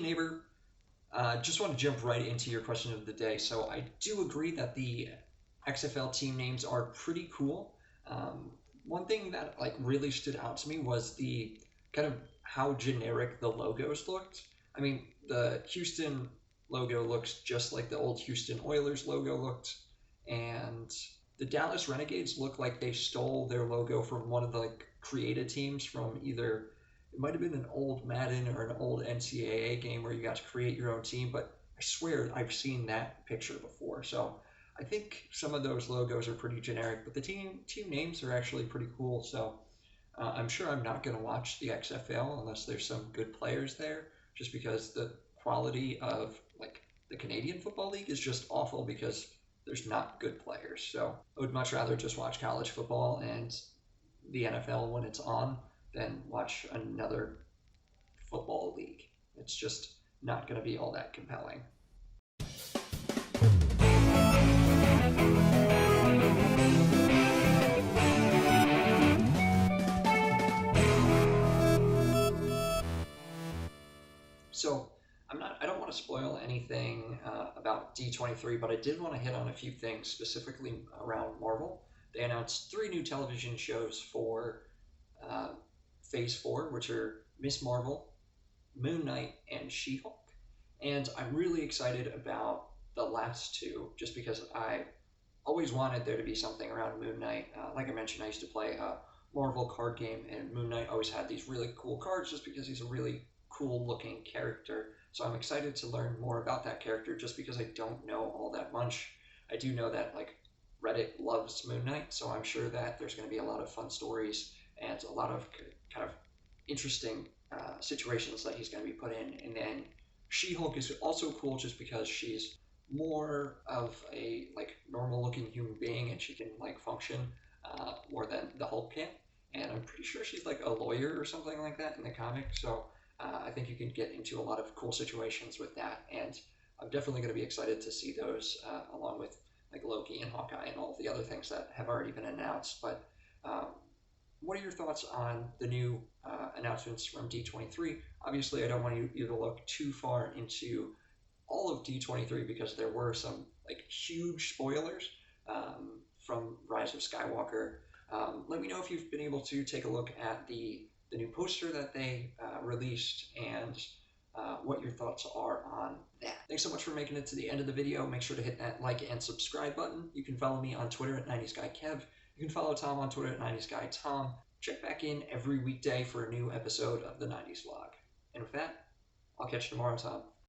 neighbor. Just want to jump right into your question of the day. So I do agree that the XFL team names are pretty cool. Um, One thing that like really stood out to me was the kind of how generic the logos looked. I mean, the Houston logo looks just like the old Houston Oilers logo looked, and the Dallas Renegades look like they stole their logo from one of the like created teams from either it might have been an old Madden or an old NCAA game where you got to create your own team, but I swear I've seen that picture before. So I think some of those logos are pretty generic, but the team names are actually pretty cool. So I'm sure I'm not going to watch the XFL unless there's some good players there, just because the quality of like the Canadian Football League is just awful because there's not good players. So I would much rather just watch college football and the NFL when it's on than watch another football league. It's just not going to be all that compelling. So I don't want to spoil anything about D23, but I did want to hit on a few things specifically around Marvel. They announced 3 new television shows for uh, Phase 4, which are Miss Marvel, Moon Knight, and She-Hulk. And I'm really excited about the last 2 just because I always wanted there to be something around Moon Knight. Like I mentioned, I used to play a Marvel card game, and Moon Knight always had these really cool cards just because he's a really cool looking character. So I'm excited to learn more about that character just because I don't know all that much. I do know that like Reddit loves Moon Knight, so I'm sure that there's going to be a lot of fun stories and a lot of kind of interesting situations that he's going to be put in. And then She-Hulk is also cool just because she's more of a like normal looking human being and she can like function more than the Hulk can. And I'm pretty sure she's like a lawyer or something like that in the comic. So I think you can get into a lot of cool situations with that. And I'm definitely going to be excited to see those along with like Loki and Hawkeye and all of the other things that have already been announced. But um, what are your thoughts on the new announcements from D23? Obviously, I don't want you to look too far into all of D23 because there were some like huge spoilers from Rise of Skywalker. Let me know if you've been able to take a look at the new poster that they released and what your thoughts are on that. Thanks so much for making it to the end of the video. Make sure to hit that like and subscribe button. You can follow me on Twitter at 90sguykev. You can follow Tom on Twitter at 90sguytom. Check back in every weekday for a new episode of the 90s vlog. And with that, I'll catch you tomorrow, Tom.